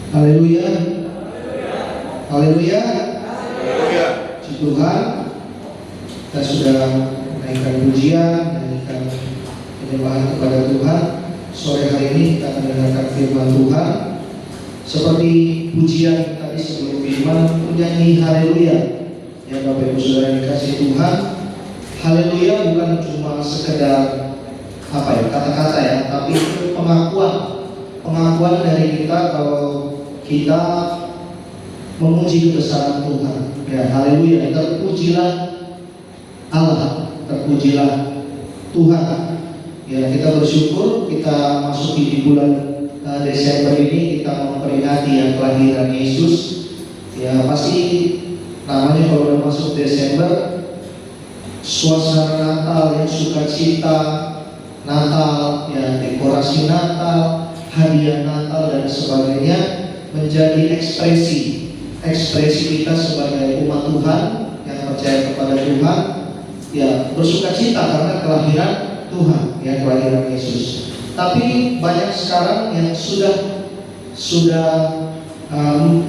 Haleluya. Haleluya. Puji Tuhan. Kita sudah menaikkan pujian, menaikkan penyembahan kepada Tuhan. Sore hari ini kita akan mendengarkan firman Tuhan. Seperti pujian tadi sebelum firman, menyanyi haleluya. Ya Bapak Ibu Saudara yang dikasihi Tuhan, haleluya bukan cuma sekedar kata-kata ya, tapi itu pengakuan dari kita kalau kita memuji kebesaran Tuhan. Ya haleluya, terpujilah Allah, terpujilah Tuhan. Ya kita bersyukur kita masuki di bulan Desember ini, kita memperingati yang kelahiran Yesus. Ya pasti namanya kalau udah masuk Desember, suasana Natal yang sukacita Natal, ya dekorasi Natal, hadiah Natal dan sebagainya menjadi ekspresi kita sebagai umat Tuhan yang percaya kepada Tuhan, ya bersukacita karena kelahiran Tuhan, ya kelahiran Yesus. Tapi banyak sekarang yang sudah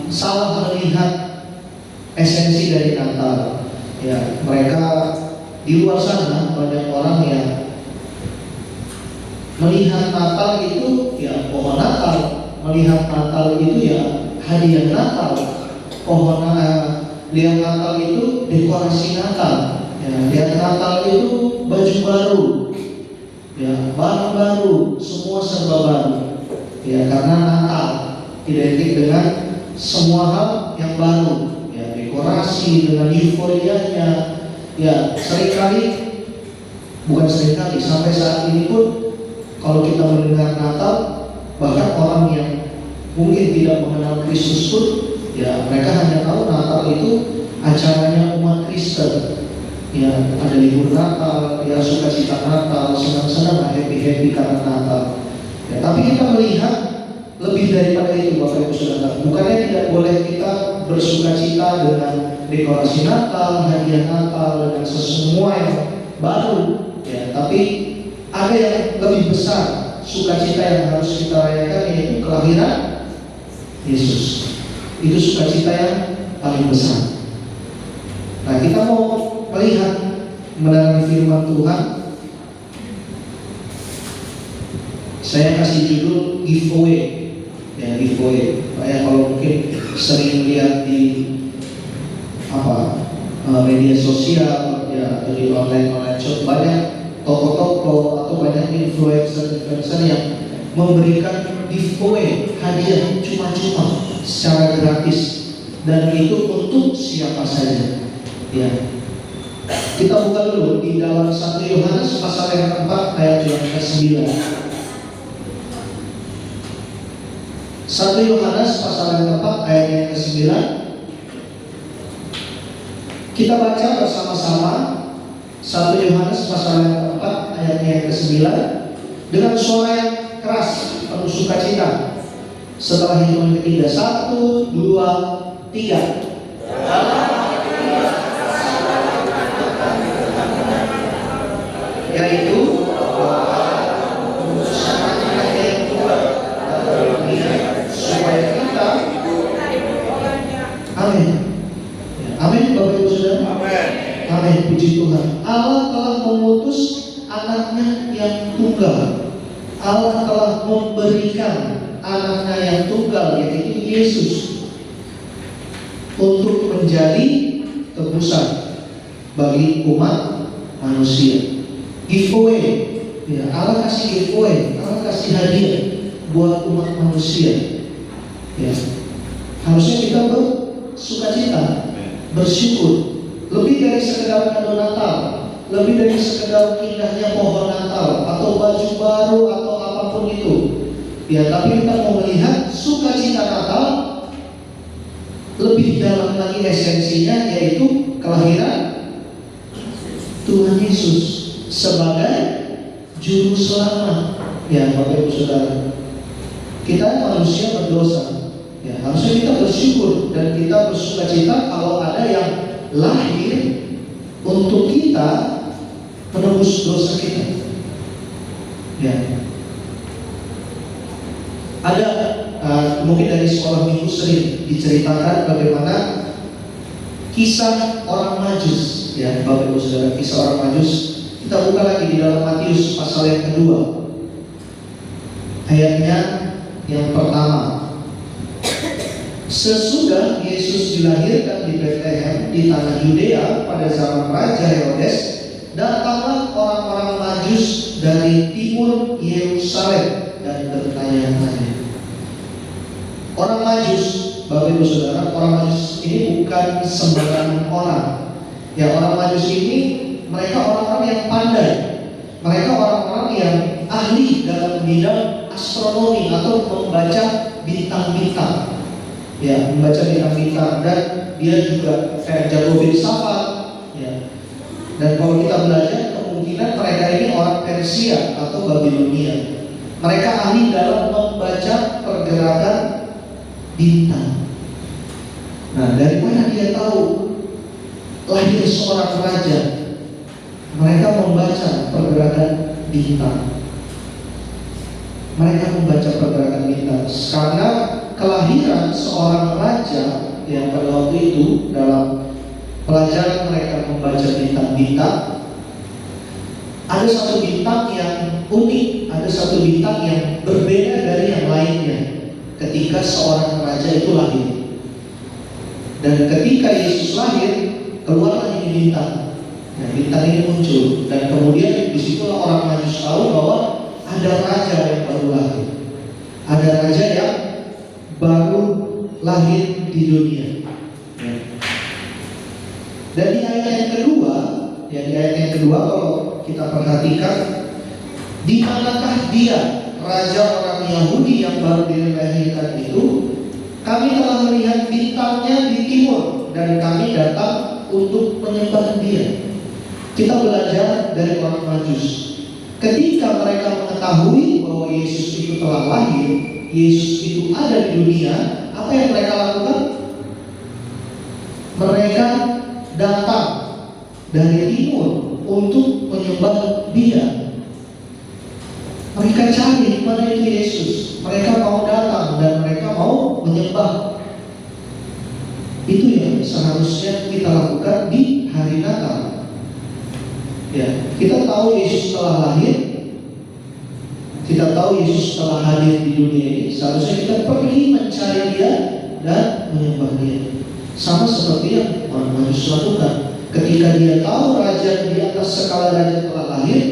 salah melihat esensi dari Natal. Ya mereka di luar sana banyak orang yang melihat Natal itu ya pohon Natal, melihat Natal itu ya hadiah Natal, lihat Natal itu dekorasi Natal, ya lihat Natal itu baju baru, ya barang baru, semua serba baru, ya karena Natal identik dengan semua hal yang baru, ya dekorasi dengan euforianya, ya sampai saat ini pun kalau kita mendengar Natal, bahkan orang yang mungkin tidak mengenal Kristus pun, ya mereka hanya tahu Natal itu acaranya umat Kristen. Ya ada libur Natal, ya sukacita Natal, senang-senang, happy karena Natal. Ya, tapi kita melihat lebih daripada itu, Bapak Ibu Saudara. Bukannya tidak boleh kita bersukacita dengan dekorasi Natal, hadiah Natal, dan semua yang baru. Ya, tapi ada yang lebih besar sukacita yang harus kita rayakan, yaitu kelahiran Yesus. Itu sukacita yang paling besar. Nah kita mau melihat mendengar firman Tuhan. Saya kasih judul giveaway. Ya giveaway. Kalau mungkin sering lihat di media sosial ya atau di online shop, banyak toko-toko atau banyak influencer yang memberikan giveaway, hadiah cuma-cuma secara gratis, dan itu untuk siapa saja. Ya, kita buka dulu di dalam 1 Yohanes pasal yang keempat ayat yang ke-9. 1 Yohanes pasal yang keempat ayat yang ke-9. Kita baca bersama-sama 1 Yohanes pasal yang keempat ayat yang ke-9 dengan suara yang keras, penuh sukacita. Setelah hitungan ketiga, 1, 2, 3. Yaitu supaya kita, amin, amin Bapak Ibu Saudara, amin, puji Tuhan. Allah telah mengutus anaknya yang tunggal. Allah telah memberikan anaknya yang tunggal, yaitu Yesus, untuk menjadi tebusan bagi umat manusia. Giveaway, ya Allah kasih giveaway, Allah kasih hadiah buat umat manusia. Ya, harusnya kita bersukacita, bersyukur. Lebih dari sekedar kado Natal, lebih dari sekedar indahnya pohon Natal atau baju baru atau apapun itu. Ya, tapi kita mau melihat sukacita Natal lebih dalam lagi esensinya, yaitu kelahiran Tuhan Yesus sebagai juru selamat. Ya, Bapak Ibu Saudara, kita manusia berdosa. Ya, harusnya kita bersyukur dan kita bersukacita kalau ada yang lahir untuk kita menebus dosa kita. Ya, ada mungkin dari sekolah minggu sering diceritakan bagaimana kisah orang Majus, ya Bapak Ibu Saudara, kisah orang Majus. Kita buka lagi di dalam Matius pasal yang kedua, ayatnya yang pertama. Sesudah Yesus dilahirkan di Bethlehem di tanah Yudea pada zaman Raja Herodes, datanglah orang-orang Majus dari timur Yerusalem dan bertanya-tanya. Orang Majus, Bapak Ibu Saudara, orang Majus ini bukan sembarangan orang. Ya, orang Majus ini mereka orang-orang yang pandai. Mereka orang-orang yang ahli dalam bidang astronomi atau membaca bintang-bintang. Ya, membaca bintang-bintang, dan dia juga jago filsafat. Ya. Dan kalau kita belajar, kemungkinan mereka ini orang Persia atau Babilonia. Mereka ahli dalam membaca pergerakan bintang. Nah, dari mana dia tahu lahir seorang raja? Mereka membaca pergerakan bintang. Mereka membaca pergerakan bintang karena kelahiran seorang raja yang pada waktu itu dalam pelajaran mereka membaca bintang-bintang. Ada satu bintang yang unik, ada satu bintang yang berbeda dari yang lainnya ketika seorang raja itu lahir. Dan ketika Yesus lahir, keluarlah ini bintang. Nah, bintang ini muncul, dan kemudian disitulah orang Majus tahu bahwa ada raja yang baru lahir. Ada raja yang baru lahir di dunia. Dan di ayat yang kedua, ya di ayat yang kedua kalau kita perhatikan, di manakah dia raja orang Yahudi yang baru dilahirkan itu? Kami telah melihat bintangnya di timur dan kami datang untuk menyembah dia. Kita belajar dari orang Majus. Ketika mereka mengetahui bahwa Yesus itu telah lahir, Yesus itu ada di dunia, apa yang mereka lakukan? Mereka datang dari timur untuk menyembah dia. Mereka cari mana itu Yesus. Mereka mau datang dan mereka mau menyembah. Itu yang seharusnya kita lakukan di hari Natal. Ya, kita tahu Yesus telah lahir, kita tahu Yesus telah hadir di dunia ini. Seharusnya kita pergi mencari dia dan menyembah dia. Sama seperti yang orang Majus lakukan. Ketika dia tahu raja di atas skala raja telah lahir,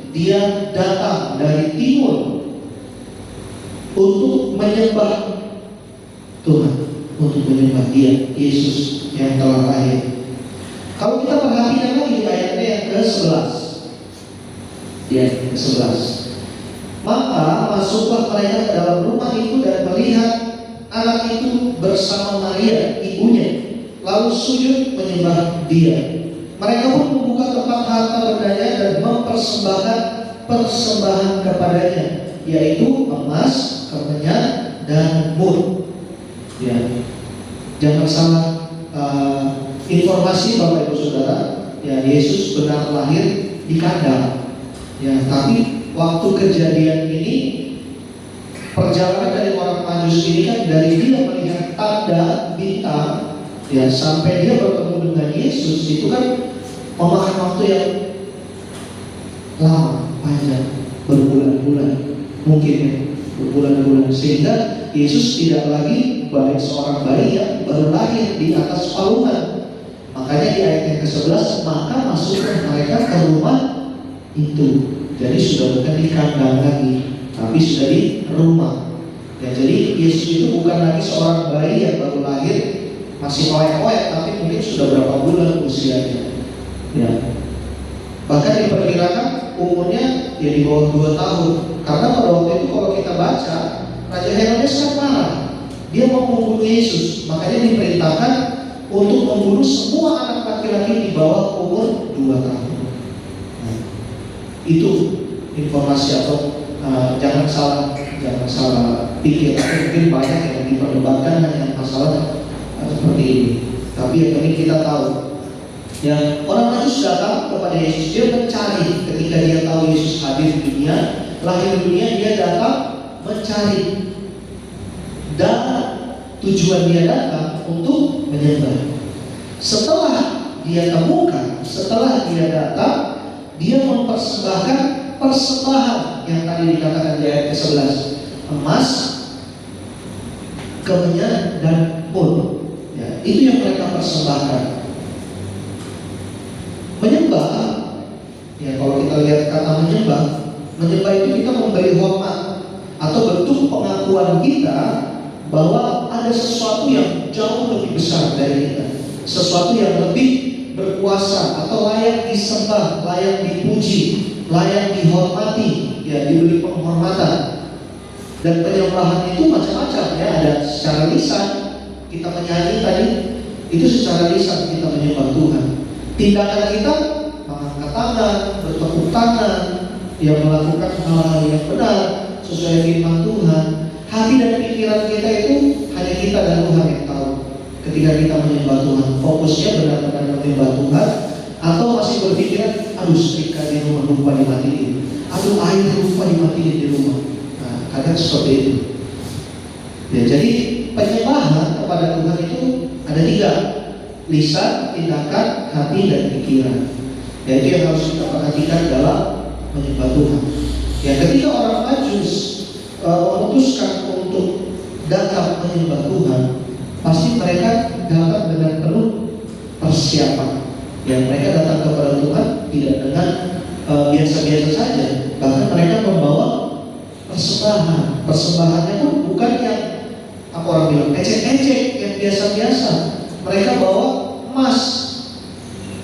dia datang dari timur untuk menyembah Tuhan, untuk menyembah dia, Yesus yang telah lahir. Kalau kita perhatikan lagi di ayatnya yang ke-11, ya ke-11, maka masuklah mereka ke dalam rumah itu dan melihat anak itu bersama Maria ibunya, lalu sujud menyembah dia. Mereka pun membuka tempat harta bendanya dan mempersembahkan persembahan kepadanya, yaitu emas, kemenyan, dan mur. Ya, jangan salah informasi Bapak Ibu Saudara. Ya, Yesus benar lahir di kandang. Ya, tapi waktu kejadian ini, perjalanan dari orang Majus ini kan dari dia melihat tanda bintang, ya sampai dia bertemu dengan Yesus itu kan memakan waktu yang lama, panjang, berbulan-bulan, mungkin ya, berbulan-bulan, sehingga Yesus tidak lagi balik seorang bayi yang baru lahir di atas palungan. Makanya di ayat yang ke-11, maka masuklah mereka ke rumah itu. Jadi sudah bukan di kandang lagi, tapi sudah di rumah. Ya, jadi Yesus itu bukan lagi seorang bayi yang baru lahir, masih oek-oek, tapi mungkin sudah berapa bulan usianya. Ya. Bahkan diperkirakan umurnya ya di bawah 2 tahun. Karena pada waktu itu kalau kita baca, Raja Herodes kan marah. Dia mau membunuh Yesus, makanya diperintahkan untuk membunuh semua anak laki-laki di bawah umur 2 tahun. Nah, itu informasi atau jangan salah pikir. Mungkin banyak yang diperdebatkan hanya masalah seperti ini. Tapi yang penting kita tahu, ya orang Majus datang kepada Yesus, dia mencari. Ketika dia tahu Yesus hadir di dunia, lahir di dunia, dia datang mencari. dan tujuan dia datang untuk menyembah. Setelah dia temukan, setelah dia datang, dia mempersembahkan persembahan yang tadi dikatakan di ayat ke-11, emas, kemenyan, dan pun. Ya, itu yang mereka persembahkan. Menyembah, ya kalau kita lihat kata menyembah itu kita memberi hormat atau bentuk pengakuan kita bahwa ada sesuatu yang jauh lebih besar dari kita, sesuatu yang lebih berkuasa atau layak disembah, layak dipuji, layak dihormati, ya diberi penghormatan. Dan penyembahan itu macam-macam, ya. Ada secara lisan, kita menyanyi tadi, itu secara lisan kita menyembah Tuhan. Tindakan kita mengangkat tangan, bertepuk tangan, yang melakukan hal-hal yang benar sesuai firman Tuhan. Hati dan pikiran kita itu hanya kita dan Tuhan yang tahu. Ketika kita menyembah Tuhan, fokusnya benar-benar menyembah Tuhan, atau masih berpikiran, aduh setrika di rumah lupa dimatiin, aduh air lupa dimatiin di rumah. Nah, kadang seperti itu. Ya, jadi penyembahan kepada Tuhan itu ada 3: lisan, tindakan, hati, dan pikiran. Yaitu yang harus kita perhatikan dalam menyembah Tuhan. Ya, ketika orang Majus memutuskan untuk datang menyembah Tuhan, pasti mereka datang dengan penuh persiapan. Ya, mereka datang kepada Tuhan tidak dengan biasa-biasa saja. Bahkan mereka membawa persembahan. Persembahannya pun bukan yang apa orang bilang ecek-ecek, yang biasa-biasa. Mereka bawa emas,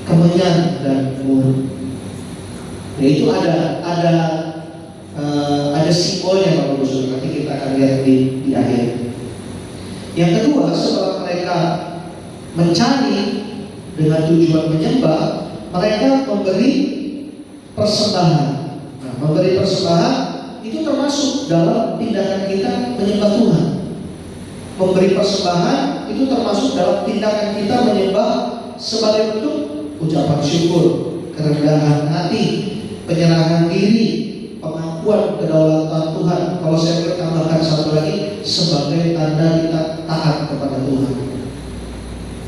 kemenyan, dan mur. Ya, itu ada simbolnya Bapak Ibu Saudara. Nanti kita akan lihat di akhir. Yang kedua, setelah mereka mencari dengan tujuan menyembah, mereka memberi persembahan. Nah, memberi persembahan itu termasuk dalam tindakan kita menyembah Tuhan. Memberi persembahan itu termasuk dalam tindakan kita menyembah sebagai bentuk ucapan syukur, kerendahan hati, penyerahan diri, pengakuan kedaulatan Tuhan. Kalau saya boleh tambahkan satu lagi, sebagai tanda kita taat kepada Tuhan.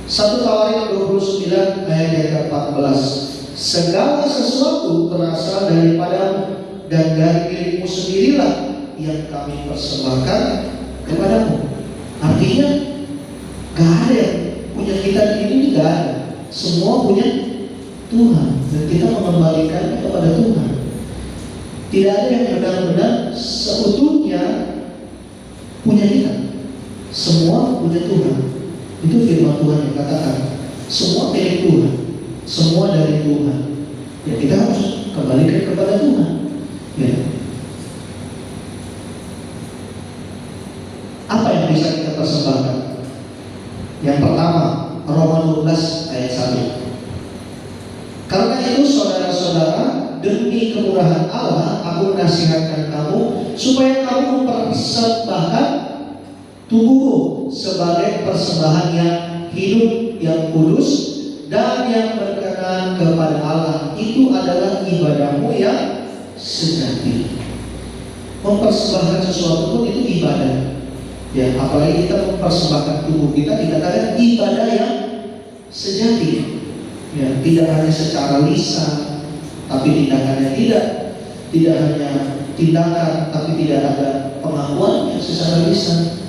1 Tawarik 29 ayat yang ke-14. Segala sesuatu berasal daripadamu, dan dari milikmu sendirilah yang kami persembahkan kepadamu. Artinya gak ada yang punya kita di ini, gak ada. Semua punya Tuhan, dan kita mengembalikannya kepada Tuhan. Tidak ada yang benar-benar seutuhnya punya kita. Semua punya Tuhan. Itu firman Tuhan yang katakan, semua milik Tuhan, semua dari Tuhan. Ya, kita harus kembalikan kepada Tuhan. Ya. Apa yang bisa kita persembahkan? Yang pertama, Roma 12 ayat 1. Karena itu saudara-saudara, demi kemurahan Allah, aku menasihatkan kamu supaya kamu mempersembahkan tubuhmu sebagai persembahan yang hidup, yang kudus, dan yang berkenan kepada Allah. Itu adalah ibadahmu yang sejati. Mempersembahkan sesuatu pun itu ibadah. Ya, apalagi kita mempersembahkan tubuh kita, dikatakan ibadah yang sejati. Ya, tidak hanya secara lisan, tapi tindakannya tidak hanya tindakan, tapi tidak ada pengakuan secara lisan.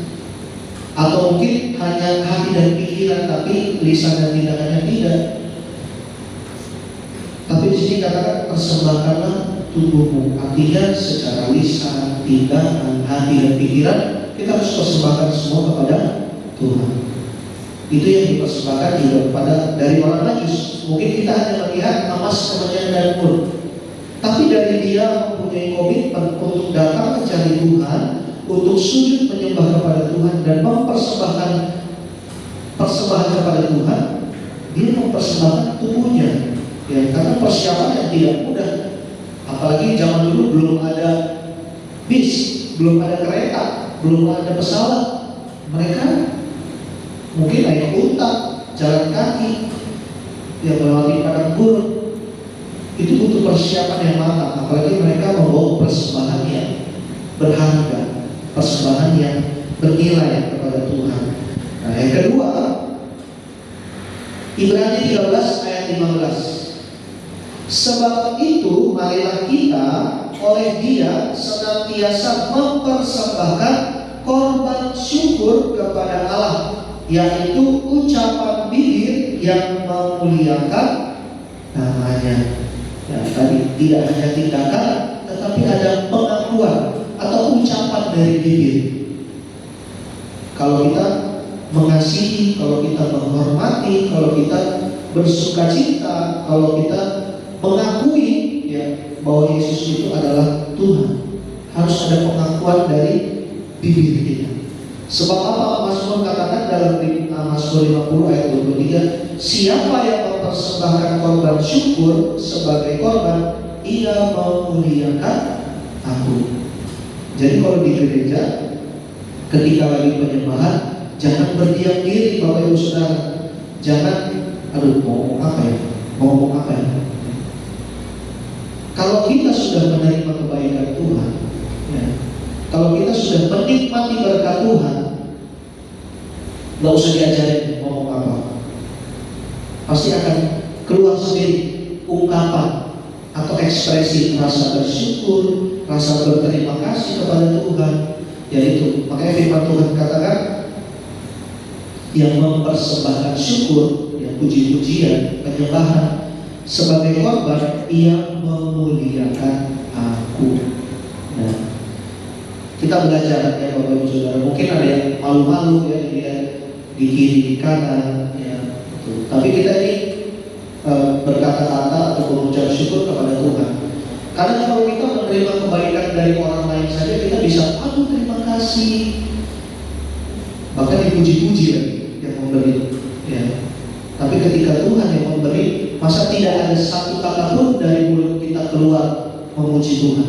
Atau mungkin hanya hati dan pikiran, tapi lisan dan tindakannya tidak. Tapi di sini katakan persembahkanlah tubuhmu. Artinya secara lisan, tindakan, hati dan pikiran kita harus persembahkan semua kepada Tuhan. Itu yang dipersembahkan juga kepada dari orang Majus. Mungkin kita hanya melihat emas, kemenyan, dan mur, tapi dari dia mempunyai komitmen untuk datang mencari Tuhan, untuk sujud menyembah kepada Tuhan dan mempersembahkan persembahan kepada Tuhan. Dia mempersembahkan tubuhnya. Ya, karena persiapan yang tidak mudah. Apalagi zaman dulu belum ada bis, belum ada kereta, belum ada pesawat. Mereka mungkin naik unta, jalan kaki, yang melewati padang gurun. Itu butuh persiapan yang matang. Apalagi mereka membawa persembahan yang berharga, persembahan yang bernilai kepada Tuhan. Nah, yang kedua, Ibrani 13 ayat 15. Sebab itu marilah kita oleh Dia senantiasa mempersembahkan korban syukur kepada Allah, yaitu ucapan bibir yang memuliakan namanya. Ya, tadi tidak hanya tindakan, tetapi ada pengakuan atau ucapan dari bibir. Kalau kita mengasihi, kalau kita menghormati, kalau kita bersukacita, kalau kita mengakui ya bahwa Yesus itu adalah Tuhan, harus ada pengakuan dari bibir kita. Sebab apa Mazmur katakan dalam Mazmur 50 ayat 23, siapa yang mempersembahkan korban syukur sebagai korban, ia memuliakan aku. Jadi kalau di gereja ketika lagi penyembahan, jangan berdiam diri Bapak Ibu Saudara. Jangan, mau ngomong apa ya? Kalau kita sudah menerima kebaikan Tuhan, ya, kalau kita sudah menikmati berkat Tuhan, nggak usah diajarin ngomong apa, pasti akan keluar sendiri ungkapan atau ekspresi rasa bersyukur, rasa berterima kasih kepada Tuhan. Yaitu makanya firman Tuhan katakan, yang mempersembahkan syukur, yang puji-pujian, penyembahan sebagai korban, ia memuliakan aku. Nah, kita belajar ya Bapak Ibu Saudara. Mungkin ada yang malu-malu ya dia di kiri di kanan ya. Tapi kita ini berkata-kata atau mengucap syukur kepada Tuhan. Karena kalau kita menerima kebaikan dari orang lain saja, kita bisa aduh terima kasih, bahkan dipuji-puji lagi yang memberi ya. Tapi ketika Tuhan yang memberi, masa tidak ada satu kata pun dari mulut kita keluar memuji Tuhan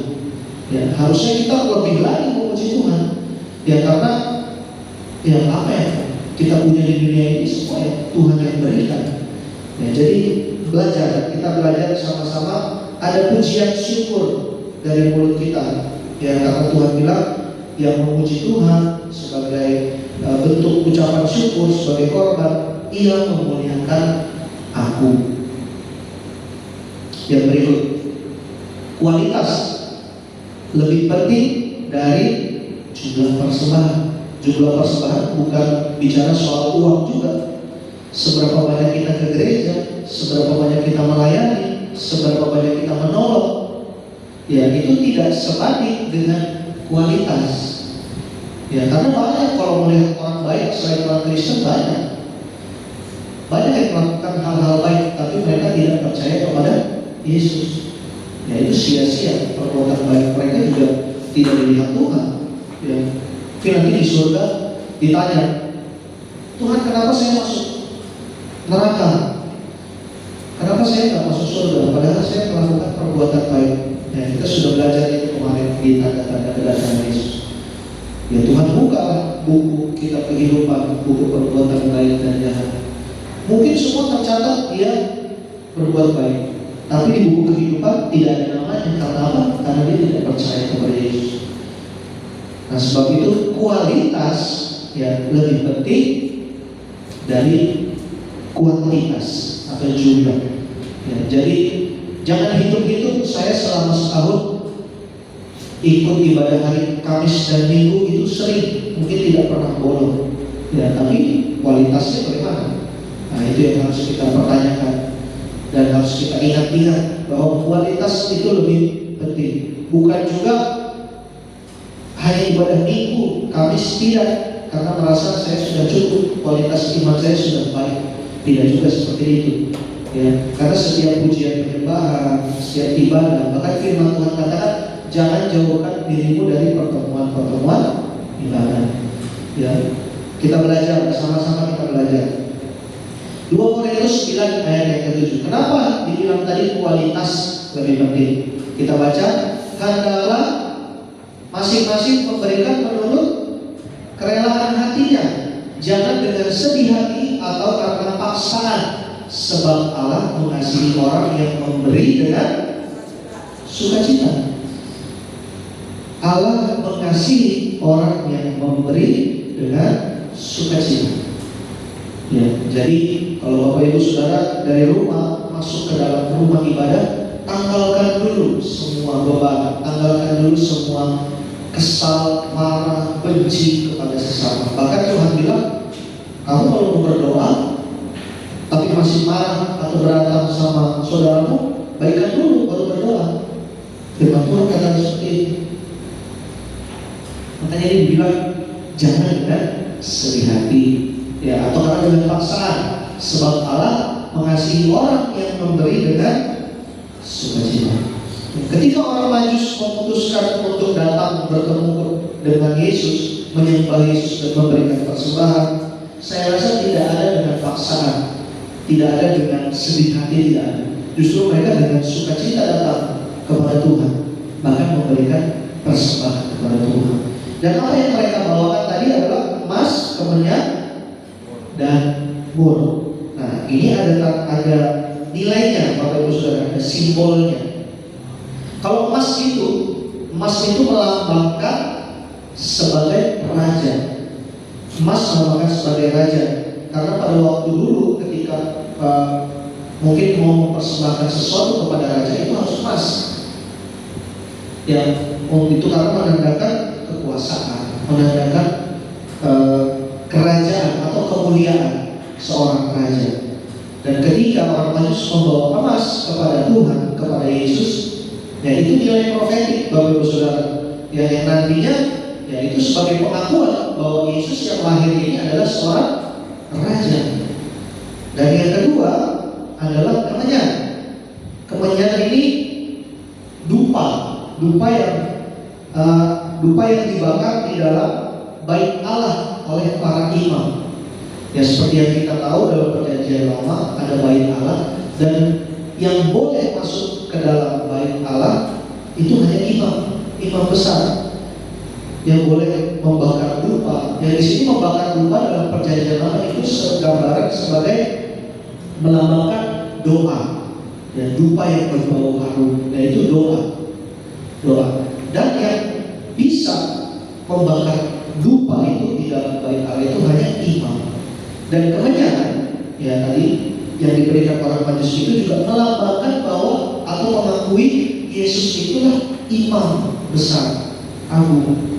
ya. Harusnya kita lebih lagi memuji Tuhan ya, karena ya apa ya kita punya di dunia ini semua ya Tuhan yang berikan ya. Jadi kita belajar sama-sama ada pujian syukur dari mulut kita ya, karena Tuhan bilang yang memuji Tuhan sebagai bentuk ucapan syukur sebagai korban, ia memuliakan aku. Yang berikut, kualitas lebih penting dari jumlah persembahan. Jumlah persembahan bukan bicara soal uang juga. Seberapa banyak kita ke gereja, seberapa banyak kita melayani, seberapa banyak kita menolong, ya itu tidak sebanding dengan kualitas. Ya, karena banyak kalau melihat orang baik selain orang Kristen banyak yang melakukan hal-hal baik, tapi mereka tidak percaya kepada Yesus. Ya itu sia-sia perbuatan baik mereka, juga tidak dilihat Tuhan. Ya, nanti di surga ditanya, Tuhan kenapa saya masuk neraka? Kenapa saya tidak masuk surga? Padahal saya melakukan perbuatan baik. Ya, kita sudah belajar itu kemarin di tanda-tanda kedatangan Yesus. Ya Tuhan buka buku kita kehidupan, buku perbuatan baik dan jahat. Mungkin semua tercatat dia berbuat baik, tapi di buku kehidupan tidak ada namanya. Karena apa? Karena dia tidak percaya kepada Yesus. Nah sebab itu kualitas ya lebih penting dari kuantitas atau jumlah. Ya, jadi jangan hitung-hitung saya selama setahun ikut ibadah hari Kamis dan Minggu itu sering, mungkin tidak pernah bolong. Ya, tapi kualitasnya bagaimana? Nah itu yang harus kita pertanyakan dan harus kita ingat-ingat bahwa kualitas itu lebih penting. Bukan juga hanya ibadah Minggu, Kamis tidak, karena merasa saya sudah cukup, kualitas iman saya sudah baik. Tidak juga seperti itu. Ya, karena setiap pujian penyembahan, setiap ibadah, bahkan firman Tuhan katakan jangan jauhkan dirimu dari pertemuan-pertemuan ibadah. Ya, kita belajar bersama-sama, kita belajar. 2 Korintus 9 ayat yang ke-7. Kenapa dibilang tadi kualitas lebih penting? Kita baca, hendaklah masing-masing memberikan menurut kerelaan hatinya, jangan dengan sedih hati atau karena paksaan, sebab Allah mengasihi orang yang memberi dengan sukacita. Allah mengasihi orang yang memberi dengan sukacita. Ya, jadi kalau Bapak Ibu Saudara dari rumah masuk ke dalam rumah ibadah, tanggalkan dulu semua beban, tanggalkan dulu semua kesal, marah, benci kepada sesama. Bahkan Tuhan bilang, kamu kalau mau berdoa tapi masih marah atau berantem sama saudaramu, baikan dulu baru berdoa. Firman Tuhan kata seperti itu. Makanya dia bilang jangan dengan sedih hati, ya, atau karena dengan paksaan, sebab Allah mengasihi orang yang memberi dengan sukacita. Ketika orang Majus memutuskan untuk datang bertemu dengan Yesus, menyembah Yesus dan memberikan persembahan, saya rasa tidak ada dengan paksaan, tidak ada dengan sedih hati, tidak ada. Justru mereka dengan sukacita datang kepada Tuhan, bahkan memberikan persembahan kepada Tuhan. Dan apa yang mereka bawakan tadi adalah emas, kemenyan, dan mur. Nah, ini ada nilainya, Bapak Ibu Saudara, ada simbolnya. Kalau emas itu melambangkan sebagai raja. Emas melambangkan sebagai raja, karena pada waktu dulu ketika mungkin mau mempersembahkan sesuatu kepada raja itu harus emas. Ya, itu karena menandakan kekuasaan, menandakan kerajaan atau kemuliaan seorang raja. Dan ketika orang Majus membawa emas kepada Tuhan, kepada Yesus, ya itu nilai profetik, Bapak Ibu Saudara, ya, yang nantinya ya itu sebagai pengakuan bahwa Yesus yang lahir ini adalah seorang raja. Dan yang kedua adalah kemenyan. Kemenyan ini dupa yang dibakar di dalam bait Allah oleh para imam. Ya, seperti yang kita tahu dalam perjanjian lama ada bait Allah, dan yang boleh masuk ke dalam bait Allah itu hanya imam besar yang boleh membakar dupa. Yang di sini membakar dupa dalam perjanjian lama itu gambaran sebagai melambangkan doa. Ya, dupa yang berbau harum, yaitu doa. Dan yang bisa membakar dupa itu di dalam bait Allah itu hanya imam. Dan kemenyan, ya tadi yang diberikan orang Majus itu juga melambangkan bahwa atau mengakui Yesus itulah imam besar, agung.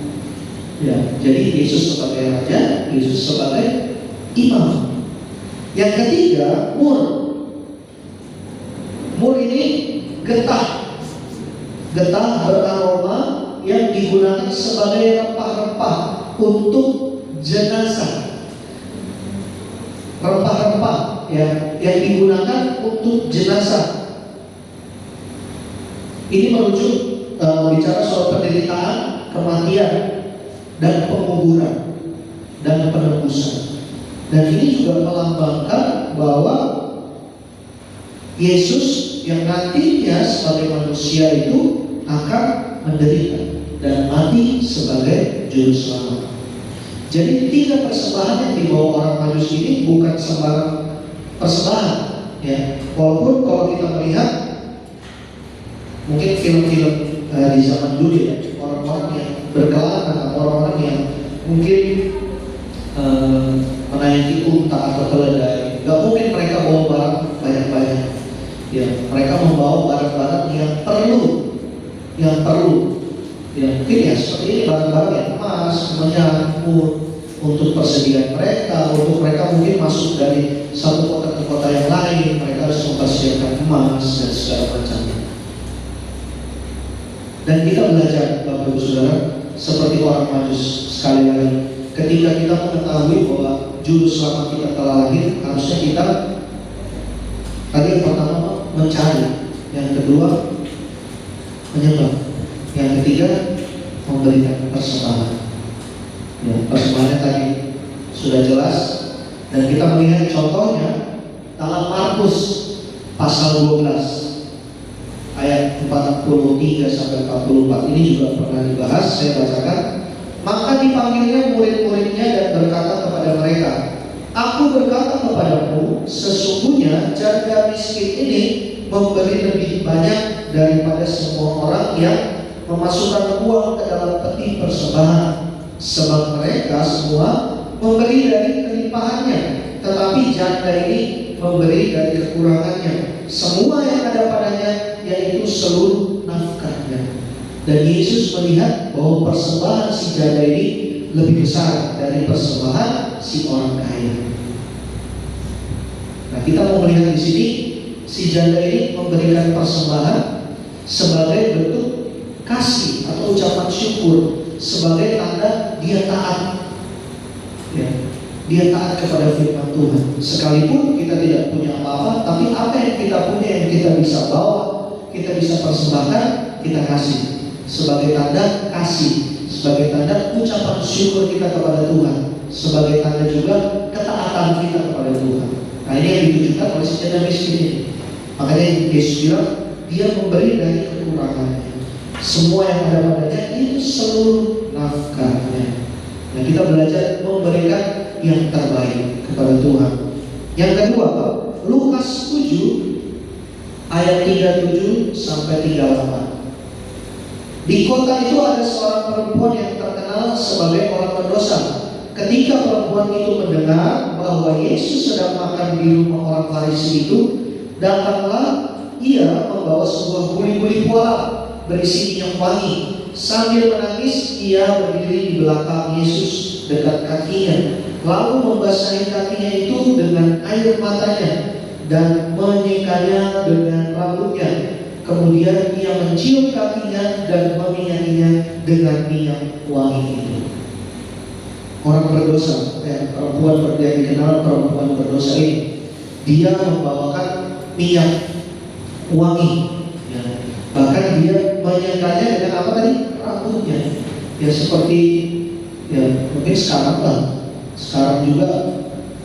Ya, jadi Yesus sebagai raja, Yesus sebagai imam. Yang ketiga, mur. Mur ini getah beraroma yang digunakan sebagai rempah-rempah untuk jenazah. Rempah-rempah ya, yang digunakan untuk jenazah. Ini merujuk bicara soal penderitaan, kematian, dan penguburan dan penebusan. Dan ini juga melambangkan bahwa Yesus yang nantinya sebagai manusia itu akan menderita dan mati sebagai juru selamat. Jadi 3 persembahan yang dibawa orang Majus ini bukan sembarang persembahan, ya. Walaupun kalau kita melihat mungkin film-film di zaman dulu ya, orang-orang yang berkelana atau orang-orang yang mungkin menaiki unta atau keledai, nggak mungkin mereka bawa barang banyak-banyak. Ya, mereka membawa barang-barang yang perlu. Ya, mungkin ya seperti ini, barang-barang yang emas, menyangkut untuk persediaan mereka, untuk mereka mungkin masuk dari satu kota ke kota yang lain, mereka harus mempersiapkan emas dan segala macamnya. Dan kita belajar, Bapak Ibu Saudara, seperti orang Majus sekali lagi, ketika kita mengetahui bahwa juru selamat kita telah lahir, harusnya kita tadi yang pertama mencari, yang kedua menyembah, yang ketiga memberikan persembahan. Ya, persembahannya tadi sudah jelas, dan kita melihat contohnya dalam Markus pasal 12 ayat 43 sampai 44. Ini juga pernah dibahas, saya bacakan. Maka dipanggilnya murid-muridnya dan berkata kepada mereka, Aku berkata kepadamu, sesungguhnya janda miskin ini memberi lebih banyak daripada semua orang yang memasukkan uang ke dalam peti persembahan, sebab mereka semua memberi dari kelimpahannya, tetapi janda ini memberi dari kekurangannya, semua yang ada padanya, yaitu seluruh nafkahnya. Dan Yesus melihat bahwa persembahan si janda ini lebih besar dari persembahan si orang kaya. Nah, kita mau melihat di sini si janda ini memberikan persembahan sebagai bentuk kasih atau ucapan syukur, sebagai tanda dia taat. Ya, dia taat kepada firman Tuhan. Sekalipun kita tidak punya apa-apa, tapi apa yang kita punya, yang kita bisa bawa, kita bisa persembahkan, kita kasih sebagai tanda kasih, sebagai tanda ucapan syukur kita kepada Tuhan, sebagai tanda juga ketaatan kita kepada Tuhan. Nah, ini yang ditujukan oleh si janda miskin ini. Makanya Yesus bilang dia memberi dari kekurangannya, semua yang ada padanya itu seluruh nafkahnya. Nah, kita belajar memberikan yang terbaik kepada Tuhan. Yang kedua, Lukas 7 ayat 37 sampai 38. Di kota itu ada seorang perempuan yang terkenal sebagai orang berdosa. Ketika perempuan itu mendengar bahwa Yesus sedang makan di rumah orang Farisi itu, datanglah ia membawa sebuah guli-guli puala berisi minyak wangi. Sambil menangis, ia berdiri di belakang Yesus dekat kakinya, lalu membasahi kakinya itu dengan air matanya dan menyekanya dengan rambutnya. Kemudian ia mencium kakinya dan meminyakinya dengan minyak wangi itu. Orang berdosa, perempuan yang dikenal perempuan berdosa ini, dia membawakan minyak wangi, ya. Bahkan dia menyekanya dengan apa tadi? Rambutnya. Ya seperti, ya mungkin sekarang lah. Sekarang juga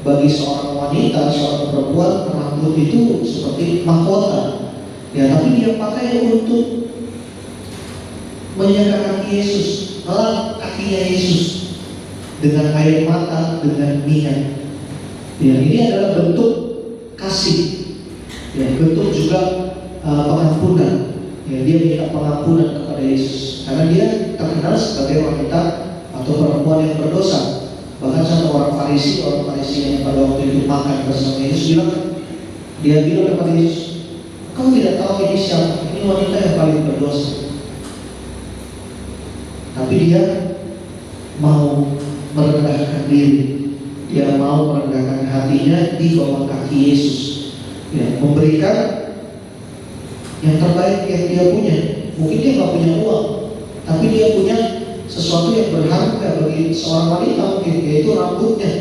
bagi seorang wanita, seorang perempuan, rambut itu seperti mahkota. Ya, tapi dia pakai untuk menjaga kaki Yesus, melap kakinya Yesus dengan air mata, dengan minyak. Ya, ini adalah bentuk kasih. Ya, bentuk juga pengampunan. Ya, dia minta pengampunan kepada Yesus karena dia terkenal sebagai wanita atau perempuan yang berdosa. Bahkan satu orang Farisi yang pada waktu itu makan bersama Yesus dia bilang kepada Yesus, "Kau tidak tahu ini siapa? Ini wanita yang paling berdosa." Tapi dia mau merendahkan diri, dia mau merendahkan hatinya di bawah kaki Yesus, ya, memberikan yang terbaik yang dia punya. Mungkin dia nggak punya uang, tapi dia punya sesuatu yang berharga bagi seorang wanita mungkin, yaitu rambutnya.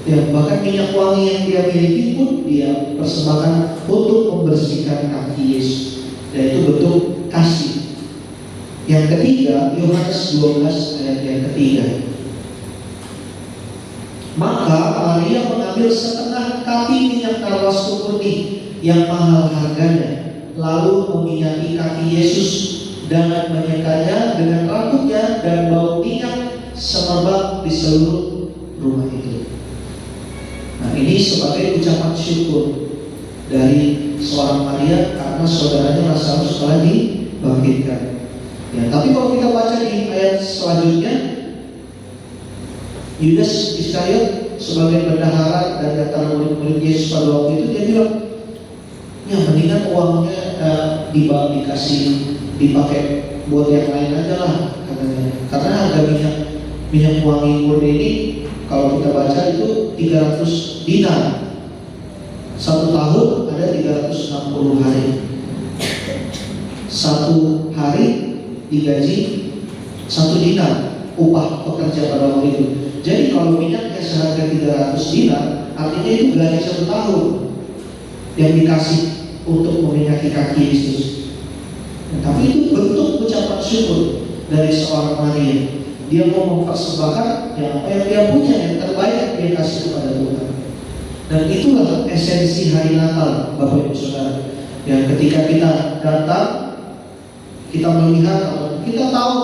Ya, bahkan minyak wangi yang dia miliki pun dia persembahkan untuk membersihkan kaki Yesus. Dan itu bentuk kasih. Yang ketiga, Yohanes 12 ayat yang ketiga. Maka Maria mengambil setengah kapi minyak narwastu murni yang mahal harganya, lalu meminyaki kaki Yesus dan menyekanya dengan rambutnya, dan bau minyak semerbak di seluruh rumah itu. Nah, ini sebagai ucapan syukur dari seorang Maria karena saudaranya Lazarus telah dibangkitkan. Ya, tapi kalau kita baca di ayat selanjutnya, Yudas Iskariot sebagai bendahara dan antara murid-murid Yesus pada waktu itu, dia bilang, ya mendingan uangnya dipakai buat yang lain aja lah, katanya. Karena harga minyak wangi murni ini kalau kita baca itu 300 dinar. Satu tahun ada 360 hari. Satu hari digaji 1 dinar upah pekerja pada waktu itu. Jadi kalau minyaknya seharga 300 dinar, artinya itu gaji 1 tahun yang dikasih untuk meminyaki kaki Yesus. Tapi itu bentuk ucapan syukur dari seorang Maria. Dia mau mempersembahkan yang apa yang dia punya, yang terbaik dia kasih kepada Tuhan. Dan itulah esensi hari Natal, Bapak Ibu Saudara. Yang ketika kita datang, kita melihat atau kita tahu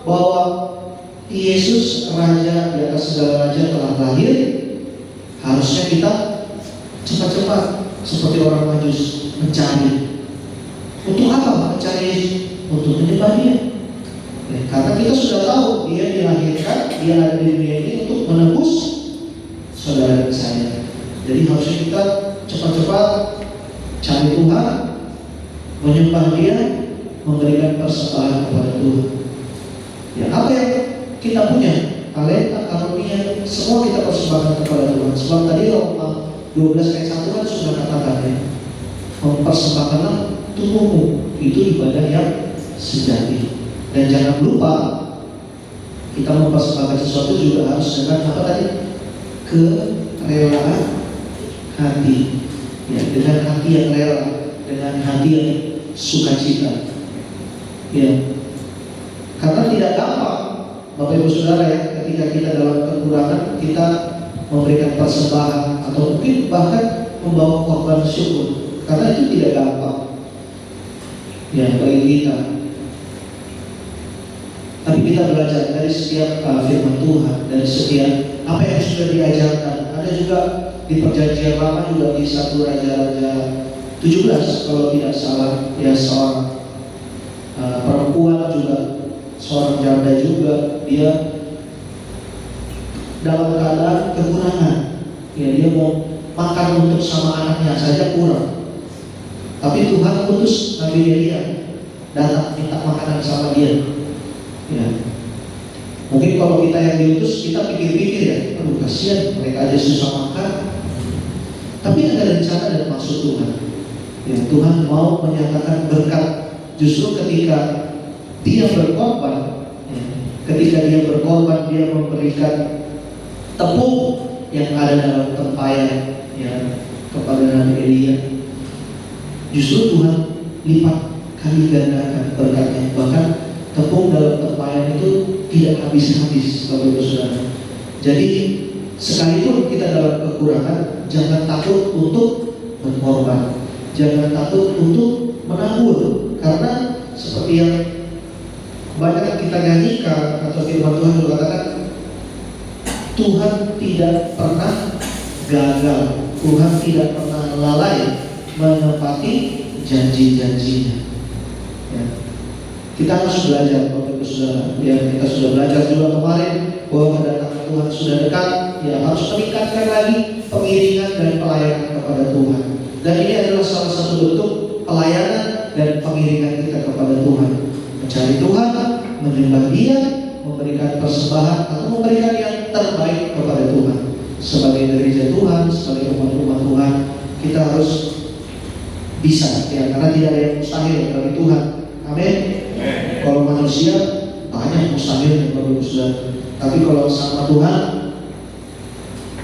bahwa Yesus Raja di atas segala raja telah lahir, harusnya kita cepat-cepat seperti orang Majus mencari. Untuk apa mencari Yesus? Untuk menyembah Dia. Ya, karena kita sudah tahu dia dilahirkan, dia ada di dunia ini untuk menebus saudara dan saya. Jadi harusnya kita cepat-cepat cari Tuhan, menyembah Dia, memberikan persembahan kepada Tuhan. Ya, apa yang kita punya, talenta, karunia, semua kita persembahkan kepada Tuhan. Sebab tadi Roma 12 ayat 1 kan sudah katakan ya, mempersembahkanlah tubuhmu, itu ibadah yang sejati. Dan jangan lupa kita mempersembahkan sesuatu juga harus dengan apa tadi? Kerelaan hati. Ya, dengan hati yang rela, dengan hati yang sukacita. Ya. Karena tidak gampang, Bapak Ibu Saudara ya, ketika kita dalam kekurangan kita memberikan persembahan atau mungkin bahkan membawa korban syukur. Karena itu tidak gampang. Ya, bagi kita. Tapi kita belajar dari setiap firman Tuhan, dari setiap apa yang sudah diajarkan. Ada juga di Perjanjian Lama juga di 1 Raja-Raja 17 kalau tidak salah, ya seorang perempuan juga, seorang janda juga, dia dalam keadaan kekurangan. Ya, dia mau makan untuk sama anaknya saja kurang. Tapi Tuhan utus Nabi Elia datang minta makanan sama dia. Ya. Mungkin kalau kita yang diutus, kita pikir-pikir ya, aduh kasihan mereka aja susah makan. Tapi ada rencana dan maksud Tuhan. Ya, Tuhan mau menyatakan berkat justru ketika dia berkorban. Ya, ketika dia berkorban, dia memberikan tepung yang ada dalam tempayan ya, kepada Nabi Elia. Justru Tuhan lipat kali gandakan berkatnya. Bahkan tepung dalam tempayan itu tidak habis-habis, Bapak Ibu Saudara. Jadi sekalipun kita dalam kekurangan, jangan takut untuk berkorban, jangan takut untuk menabur, karena seperti yang banyak kita nyanyikan atau firman Tuhan juga katakan, Tuhan tidak pernah gagal, Tuhan tidak pernah lalai menepati janji-janjinya. Ya. Kita harus belajar, Bapak Ibu Saudara. Ya, kita sudah belajar juga kemarin bahwa kedatangan Tuhan sudah dekat. Ya, harus meningkatkan lagi pengiringan dan pelayanan kepada Tuhan. Dan ini adalah salah satu bentuk pelayanan dan pengiringan kita kepada Tuhan. Mencari Tuhan, menyembah Dia, memberikan persembahan atau memberikan yang terbaik kepada Tuhan. Sebagai gereja Tuhan, sebagai umat-umat Tuhan, kita harus bisa, ya, karena tidak ada yang mustahil dari Tuhan. Amin. Kalau manusia banyak mustahil, Bapak Ibu Saudara. Tapi kalau sama Tuhan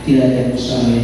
tidak ada yang mustahil.